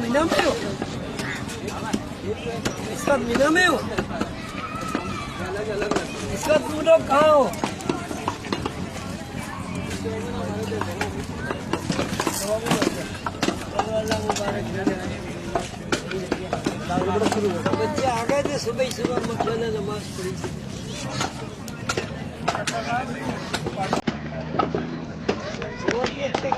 मीना में हो, इसका मीना में हो, इसका तुम लोग कहाँ हो? बच्चे आ गए थे सुबह ही सुबह मक्खियाना नमाज पढ़ी थी। बहुत ही अच्छे